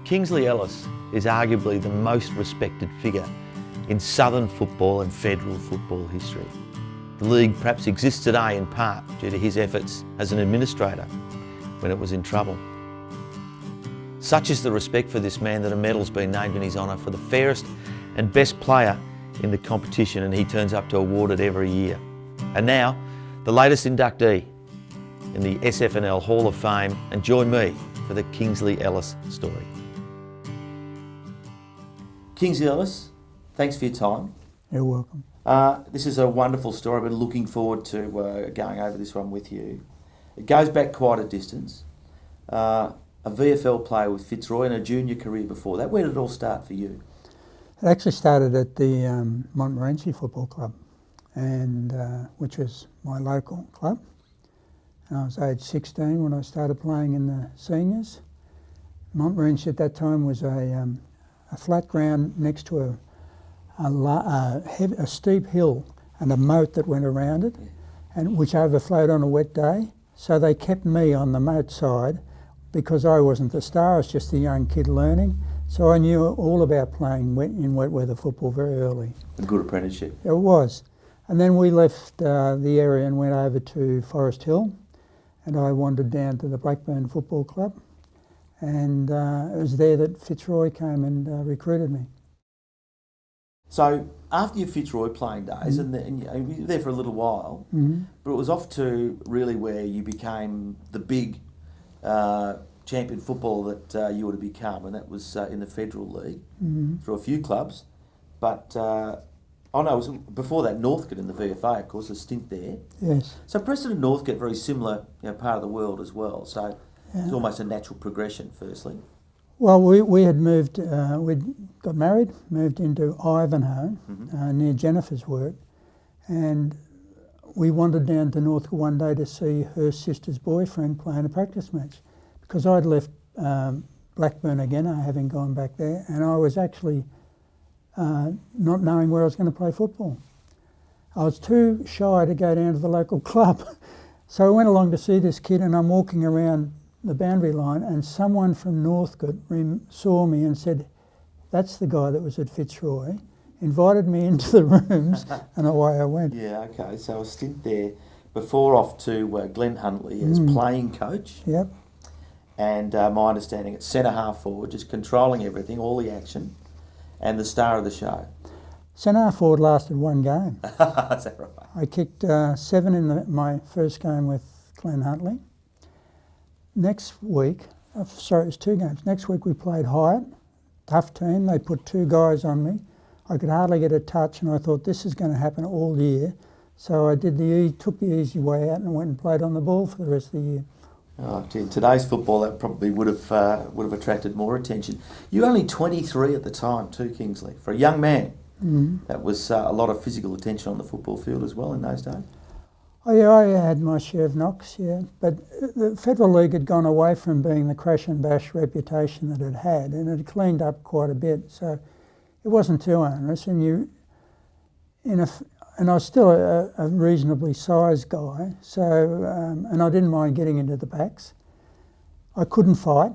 Kingsley Ellis is arguably the most respected figure in Southern football and federal football history. The league perhaps exists today in part due to his efforts as an administrator when it was in trouble. Such is the respect for this man that a medal's been named in his honour for the fairest and best player in the competition, and he turns up to award it every year. And now, the latest inductee in the SFNL Hall of Fame, and join me for the Kingsley Ellis story. Kingsley Ellis, thanks for your time. You're welcome. This is a wonderful story. I've been looking forward to going over this one with you. It goes back quite a distance. A VFL player with Fitzroy and a junior career before that. Where did it all start for you? It actually started at the Montmorency Football Club, and which was my local club. And I was age 16 when I started playing in the seniors. Montmorency at that time was a flat ground next to a steep hill and a moat that went around it, and which overflowed on a wet day. So they kept me on the moat side because I wasn't the star, I was just a young kid learning. So I knew all about playing in wet weather football very early. A good apprenticeship. It was. And then we left the area and went over to Forest Hill, and I wandered down to the Blackburn Football Club, and it was there that Fitzroy came and recruited me. So after your Fitzroy playing days, and you were there for a little while, but it was off to really where you became the big champion footballer that you would have become, and that was in the Federal League through a few clubs. But it was before that Northcote in the VFA, of course, a stint there. Yes. So Preston and Northcote, very similar, part of the world as well. So it's almost a natural progression. Firstly. Well, we had moved, we'd got married, moved into Ivanhoe, near Jennifer's work, and we wandered down to Northcote one day to see her sister's boyfriend playing a practice match, because I'd left Blackburn again, having gone back there, and I was actually not knowing where I was going to play football. I was too shy to go down to the local club. So I went along to see this kid, and I'm walking around the boundary line, and someone from Northcote saw me and said, "That's the guy that was at Fitzroy," invited me into the rooms, and away I went. Yeah, okay, so a stint there before off to Glenn Huntley as playing coach. Yep. And my understanding, it's centre half forward, just controlling everything, all the action, and the star of the show. Centre half forward lasted one game. Is that right? I kicked 7 in my first game with Glenn Huntley. Next week, it was 2 games. Next week we played Hyatt, tough team. They put 2 guys on me. I could hardly get a touch, and I thought this is going to happen all year. So I took the easy way out and went and played on the ball for the rest of the year. Oh, in today's football, that probably would have attracted more attention. You were only 23 at the time too, Kingsley. For a young man, that was a lot of physical attention on the football field as well in those days. Oh yeah, I had my share of knocks, yeah. But the Federal League had gone away from being the crash and bash reputation that it had, and it had cleaned up quite a bit. So it wasn't too onerous, and I was still a reasonably sized guy, so and I didn't mind getting into the backs. I couldn't fight,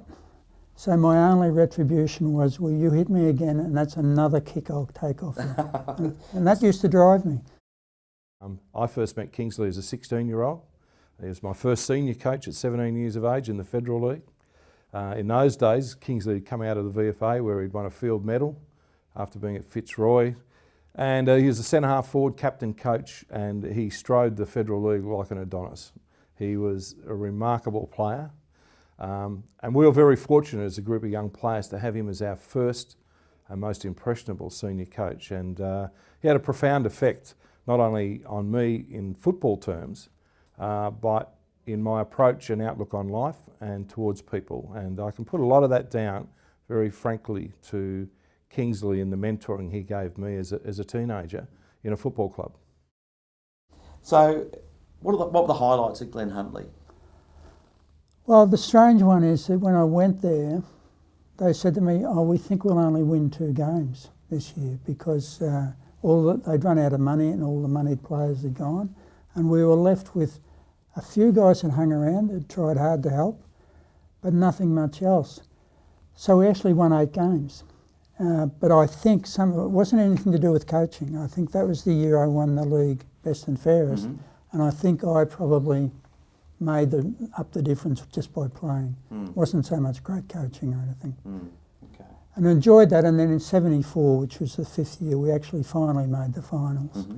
so my only retribution was, "Well, you hit me again, and that's another kick I'll take off you." and that used to drive me. I first met Kingsley as a 16-year-old. He was my first senior coach at 17 years of age in the Federal League. In those days, Kingsley had come out of the VFA where he'd won a field medal after being at Fitzroy. And he was a centre-half forward, captain coach, and he strode the Federal League like an Adonis. He was a remarkable player. And we were very fortunate as a group of young players to have him as our first and most impressionable senior coach. And he had a profound effect, not only on me in football terms, but in my approach and outlook on life and towards people. And I can put a lot of that down, very frankly, to Kingsley and the mentoring he gave me as a teenager in a football club. So what were the highlights at Glenn Huntley? Well, the strange one is that when I went there, they said to me, "Oh, we think we'll only win 2 games this year," because they'd run out of money and all the moneyed players had gone, and we were left with a few guys that hung around that tried hard to help, but nothing much else. So we actually won 8 games. But I think it wasn't anything to do with coaching. I think that was the year I won the league best and fairest. And I think I probably made up the difference just by playing. It wasn't so much great coaching or anything. Okay. And I enjoyed that. And then in '74, which was the 5th year, we actually finally made the finals.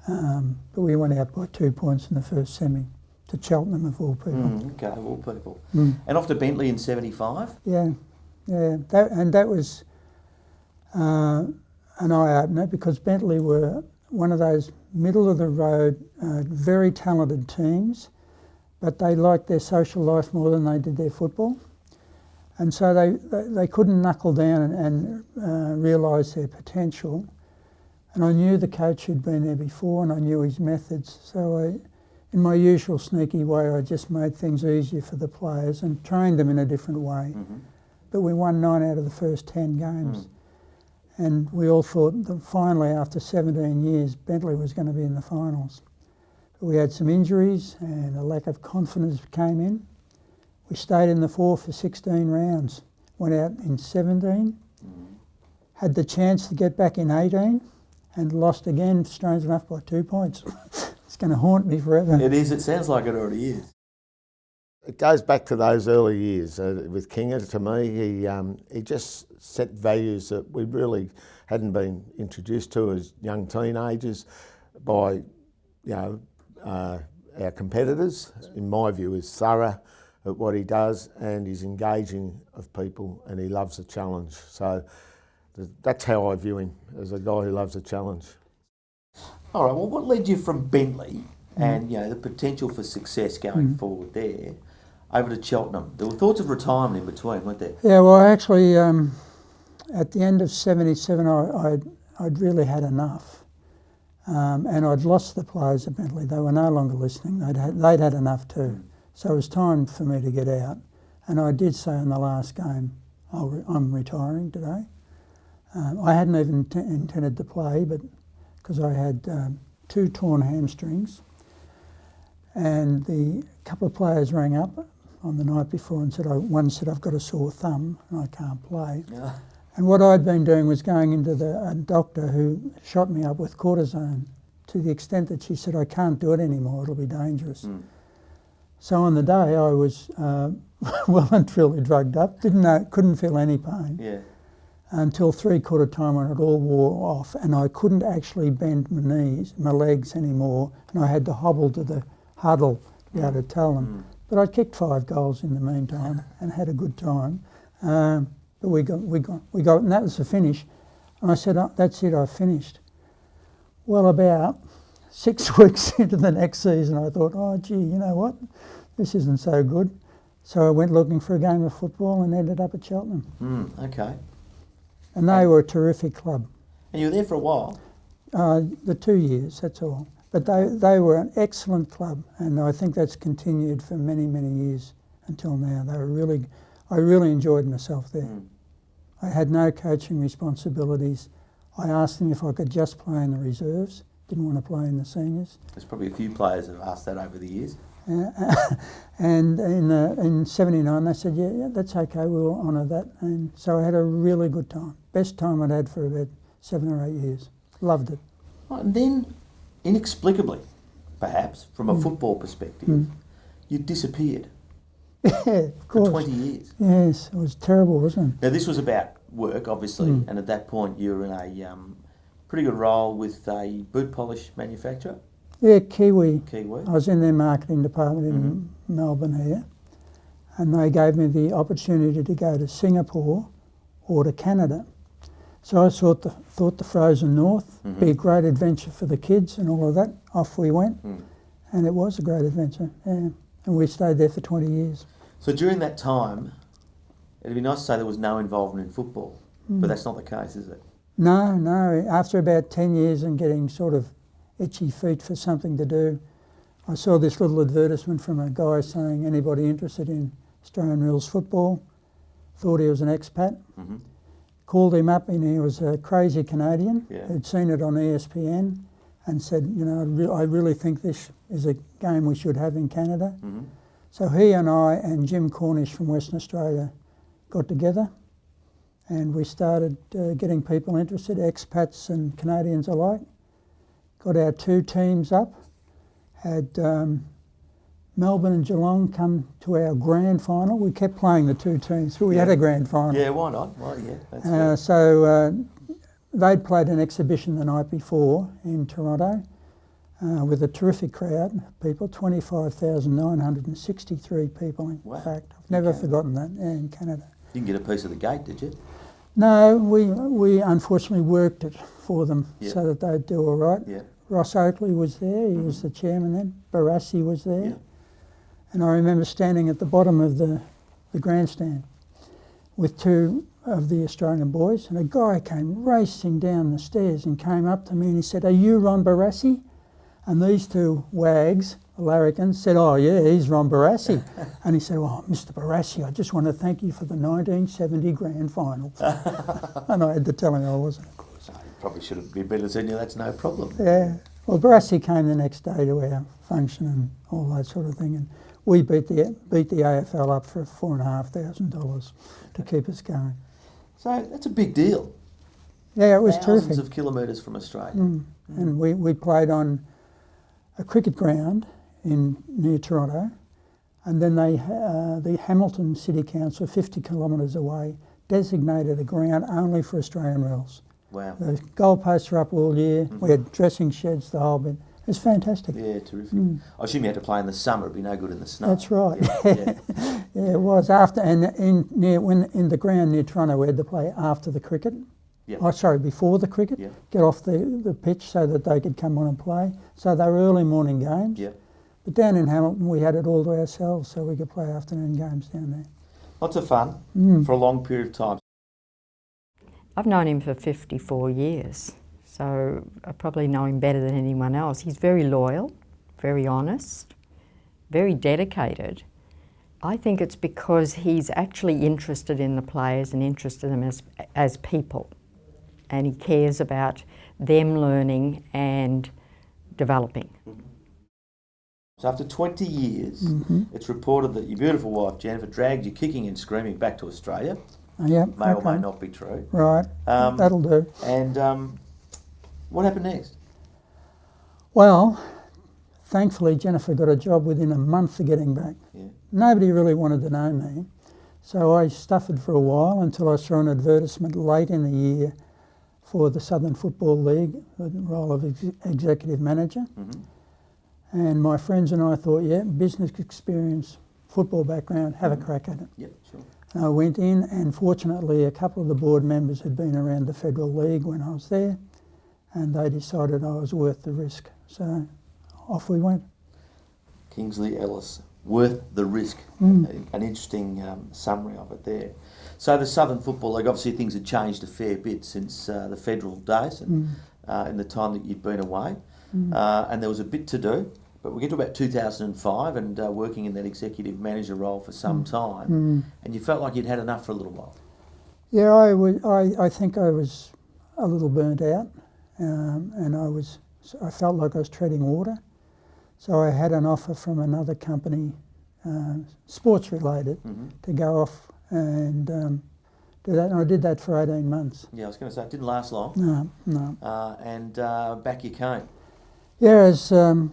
But we went out by 2 points in the first semi to Cheltenham, of all people. Okay, of all people. And off to Bentley in '75? Yeah. That was an eye-opener, because Bentley were one of those middle-of-the-road, very talented teams, but they liked their social life more than they did their football. And so they couldn't knuckle down and realise their potential. And I knew the coach who'd been there before, and I knew his methods. So in my usual sneaky way, I just made things easier for the players and trained them in a different way. But we won 9 out of the first 10 games. And we all thought that finally, after 17 years, Bentley was going to be in the finals. But we had some injuries and a lack of confidence came in. We stayed in the 4 for 16 rounds, went out in 17, had the chance to get back in 18, and lost again, strange enough, by 2 points. It's going to haunt me forever. It is. It sounds like it already is. It goes back to those early years with Kinger. To me, he just set values that we really hadn't been introduced to as young teenagers by, our competitors. In my view, he's thorough at what he does, and he's engaging of people, and he loves a challenge. So that's how I view him, as a guy who loves a challenge. All right. Well, what led you from Bentley and the potential for success going forward there over to Cheltenham? There were thoughts of retirement in between, weren't there? Yeah, well, actually, at the end of '77, I'd really had enough, and I'd lost the players at Bentley. They were no longer listening. They'd had enough too. So it was time for me to get out, and I did say in the last game, I'm retiring today. I hadn't even intended to play, but because I had 2 torn hamstrings, and the couple of players rang up on the night before and said, one said, I've got a sore thumb and I can't play. Yeah. And what I'd been doing was going into a doctor who shot me up with cortisone, to the extent that she said, I can't do it anymore, it'll be dangerous. So on the day I was well and truly drugged up, couldn't feel any pain. Yeah. Until 3/4 time when it all wore off, and I couldn't actually bend my legs anymore, and I had to hobble to the huddle to be able to tell them. But I kicked 5 goals in the meantime and had a good time. But we got, and that was the finish. And I said, that's it, I've finished. Well, about 6 weeks into the next season, I thought, oh gee, you know what? This isn't so good. So I went looking for a game of football and ended up at Cheltenham. Okay. And they were a terrific club. And you were there for a while? The 2 years, that's all. But they were an excellent club, and I think that's continued for many, many years until now. I really enjoyed myself there. I had no coaching responsibilities. I asked them if I could just play in the reserves, didn't want to play in the seniors. There's probably a few players that have asked that over the years. And in '79 they said, yeah, that's okay, we'll honour that. And so I had a really good time. Best time I'd had for about 7 or 8 years. Loved it. Right, and then, inexplicably, perhaps, from a football perspective, you disappeared. Yeah, of course. For 20 years. Yes, it was terrible, wasn't it? Now, this was about work, obviously, and at that point you were in a pretty good role with a boot polish manufacturer. Yeah, Kiwi. I was in their marketing department in Melbourne here, and they gave me the opportunity to go to Singapore or to Canada. So I thought the frozen north be a great adventure for the kids and all of that. Off we went, and it was a great adventure, yeah. And we stayed there for 20 years. So during that time, it'd be nice to say there was no involvement in football, but that's not the case, is it? No. After about 10 years and getting sort of itchy feet for something to do, I saw this little advertisement from a guy saying, anybody interested in Australian rules football? Thought he was an expat. Called him up, and he was a crazy Canadian who'd seen it on ESPN and said, I really think this is a game we should have in Canada. So he and I and Jim Cornish from Western Australia got together and we started getting people interested, expats and Canadians alike. Got our 2 teams up, had Melbourne and Geelong come to our grand final. We kept playing the 2 teams, but we had a grand final. Yeah, why not? Well, yeah, that's So they'd played an exhibition the night before in Toronto with a terrific crowd of people, 25,963 people in fact. I've never forgotten that in Canada. You can get a piece of the gate, did you? No, we unfortunately worked it for them so that they'd do all right. Yeah. Ross Oakley was there, he was the chairman then. Barassi was there. Yeah. And I remember standing at the bottom of the grandstand with 2 of the Australian boys, and a guy came racing down the stairs and came up to me and he said, "Are you Ron Barassi?" And these 2 wags, larrikins, said, "Oh yeah, he's Ron Barassi." And he said, "Well, Mr. Barassi, I just want to thank you for the 1970 grand finals." And I had to tell him I wasn't, of course. You probably should have been better than you, that's no problem. Yeah. Well, Barassi came the next day to our function and all that sort of thing, and we beat the AFL up for $4,500 to keep us going. So that's a big deal. Yeah, it was Thousands terrific. of kilometres from Australia. And we played on a cricket ground near Toronto, and then the Hamilton City Council, 50 kilometres away, designated a ground only for Australian rules. Wow. The goalposts were up all year. We had dressing sheds, the whole bit. It was fantastic. Yeah, terrific. I assume you had to play in the summer, it'd be no good in the snow. That's right. Yeah. Yeah, it was after, and in the ground near Toronto, we had to play after the cricket. Yeah. Oh, sorry, before the cricket. Yeah. Get off the pitch so that they could come on and play. So they were early morning games. Yeah. But down in Hamilton, we had it all to ourselves, so we could play afternoon games down there. Lots of fun for a long period of time. I've known him for 54 years, so I probably know him better than anyone else. He's very loyal, very honest, very dedicated. I think it's because he's actually interested in the players and interested in them as people, and he cares about them learning and developing. So after 20 years, it's reported that your beautiful wife, Jennifer, dragged you kicking and screaming back to Australia. Yeah, May or may not be true. Right, that'll do. And what happened next? Well, thankfully Jennifer got a job within a month of getting back. Yeah. Nobody really wanted to know me, so I stuffed for a while until I saw an advertisement late in the year for the Southern Football League, the role of executive manager. And my friends and I thought, yeah, business experience, football background, have a crack at it. Yep, sure. And I went in, and fortunately a couple of the board members had been around the Federal League when I was there, and they decided I was worth the risk. So off we went. Kingsley Ellis, worth the risk. An interesting summary of it there. So the Southern Football League, obviously things had changed a fair bit since the federal days and in the time that you'd been away. And there was a bit to do, but we get to about 2005 and working in that executive manager role for some time, and you felt like you'd had enough for a little while. Yeah, I think I was a little burnt out, and I felt like I was treading water. So I had an offer from another company, sports related, to go off and do that, and I did that for 18 months. Yeah, I was going to say, it didn't last long. No. And back you came. Yeah, as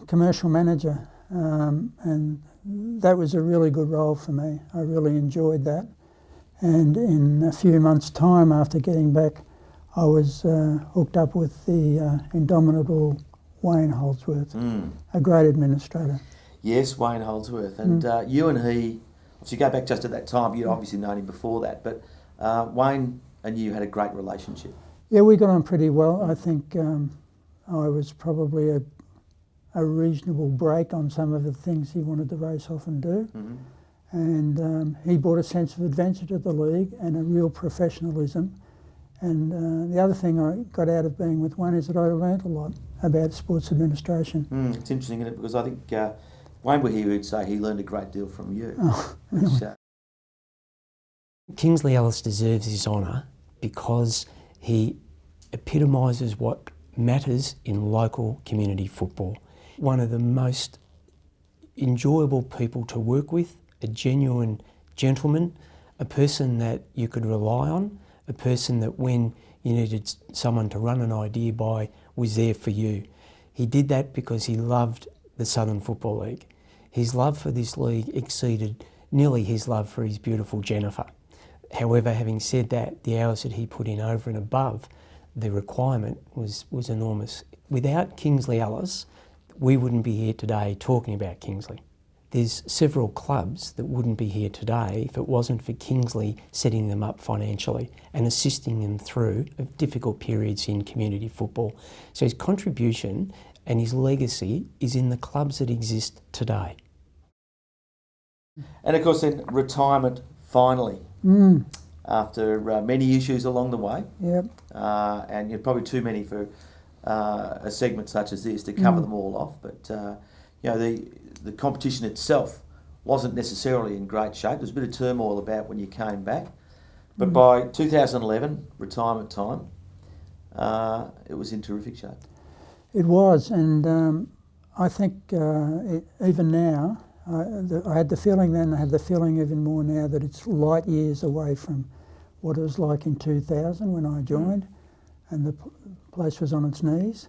commercial manager, and that was a really good role for me. I really enjoyed that. And in a few months' time after getting back, I was hooked up with the indomitable Wayne Holdsworth, a great administrator. Yes, Wayne Holdsworth. And you and he, if you go back just at that time, you'd obviously known him before that, but Wayne and you had a great relationship. Yeah, we got on pretty well. I think I was probably a reasonable break on some of the things he wanted to race off and do. And he brought a sense of adventure to the league and a real professionalism. And the other thing I got out of being with Wayne is that I learnt a lot about sports administration. It's interesting, isn't it? Because I think Wayne were here who'd say he learned a great deal from you. Oh, really? Kingsley Ellis deserves his honour because he epitomises what matters in local community football. One of the most enjoyable people to work with, a genuine gentleman, a person that you could rely on, a person that when you needed someone to run an idea by was there for you. He did that because he loved the Southern Football League. His love for this league exceeded nearly his love for his beautiful Jennifer. However, having said that, the hours that he put in over and above the requirement was enormous. Without Kingsley Ellis, we wouldn't be here today talking about Kingsley. There's several clubs that wouldn't be here today if it wasn't for Kingsley setting them up financially and assisting them through difficult periods in community football. So his contribution and his legacy is in the clubs that exist today. And of course then retirement finally, after many issues along the way. Yep. And you're probably too many for a segment such as this to cover them all off. But you know, the competition itself wasn't necessarily in great shape. There was a bit of turmoil about when you came back. But by 2011, retirement time, it was in terrific shape. It was, and I think even now, I had the feeling then, I have the feeling even more now that it's light years away from what it was like in 2000 when I joined, and the place was on its knees.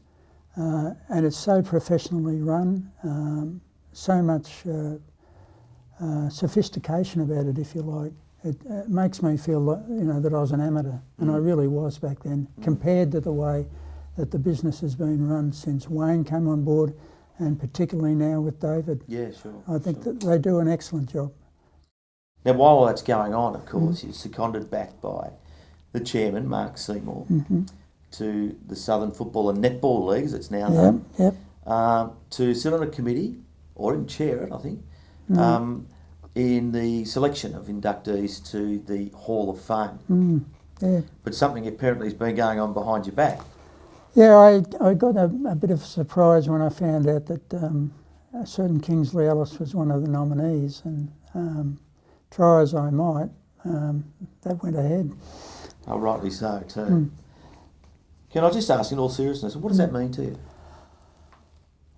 And it's so professionally run, so much sophistication about it, if you like. It makes me feel like, you know, that I was an amateur, and I really was back then, compared to the way that the business has been run since Wayne came on board, and particularly now with David. Yeah, sure. I think that they do an excellent job. Now, while all that's going on, of course, you're seconded back by the chairman, Mark Seymour, to the Southern Football and Netball League, as it's now known, to sit on a committee, or even chair it, I think, in the selection of inductees to the Hall of Fame. But something apparently has been going on behind your back. Yeah, I got a bit of a surprise when I found out that a certain Kingsley Ellis was one of the nominees, and try as I might, that went ahead. Oh, rightly so too. Can I just ask in all seriousness, what does that mean to you?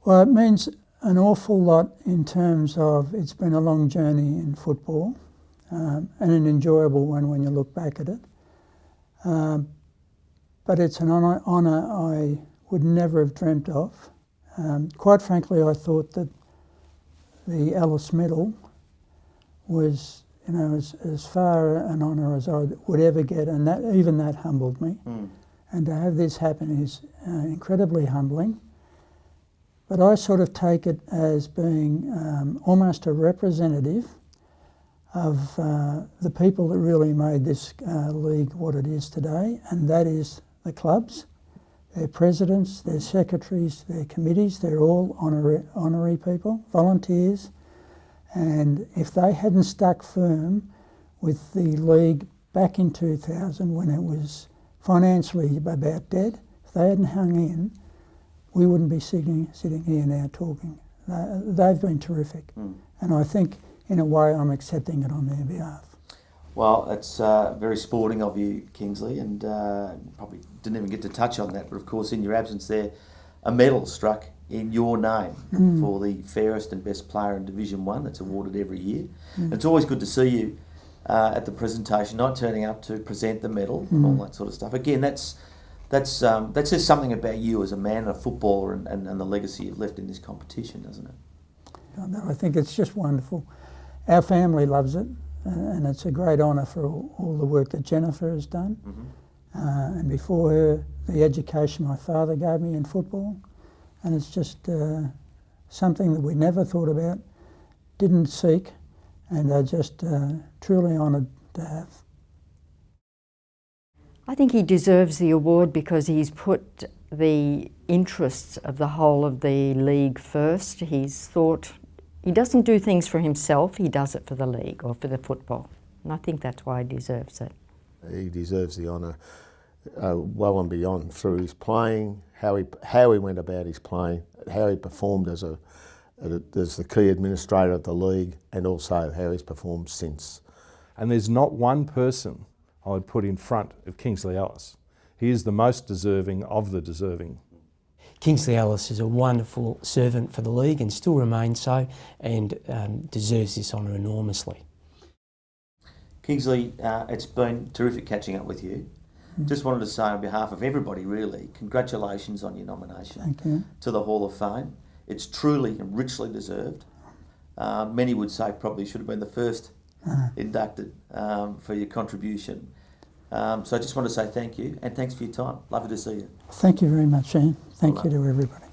Well, it means an awful lot in terms of it's been a long journey in football, and an enjoyable one when you look back at it. But it's an honour I would never have dreamt of. Quite frankly, I thought that the Ellis Medal was, you know, as far an honour as I would ever get, and that even that humbled me. And to have this happen is incredibly humbling. But I sort of take it as being almost a representative of the people that really made this league what it is today, and that is the clubs, their presidents, their secretaries, their committees. They're all honorary people, volunteers, and if they hadn't stuck firm with the league back in 2000 when it was financially about dead, if they hadn't hung in, we wouldn't be sitting here now talking. They've been terrific, and I think in a way I'm accepting it on their behalf. Well, that's very sporting of you, Kingsley, and probably didn't even get to touch on that, but of course in your absence there, a medal struck in your name for the fairest and best player in Division 1 that's awarded every year. It's always good to see you at the presentation, not turning up to present the medal and all that sort of stuff. Again, that says something about you as a man, a footballer, and the legacy you've left in this competition, doesn't it? I think it's just wonderful. Our family loves it, and it's a great honour for all the work that Jennifer has done. And before her, the education my father gave me in football. And it's just something that we never thought about, didn't seek, and are just truly honoured to have. I think he deserves the award because he's put the interests of the whole of the league first. He's thought, he doesn't do things for himself, he does it for the league or for the football. And I think that's why he deserves it. He deserves the honour well and beyond through his playing, how he went about his playing, how he performed as the key administrator of the league, and also how he's performed since. And there's not one person I would put in front of Kingsley Ellis. He is the most deserving of the deserving. Kingsley Ellis is a wonderful servant for the league and still remains so, and deserves this honour enormously. Kingsley, it's been terrific catching up with you. Just wanted to say on behalf of everybody really, congratulations on your nomination Thank you. to the Hall of Fame. It's truly and richly deserved. Many would say probably should have been the first inducted for your contribution. So I just want to say thank you and thanks for your time. Lovely to see you. Thank you very much, Ian. Thank you to everybody.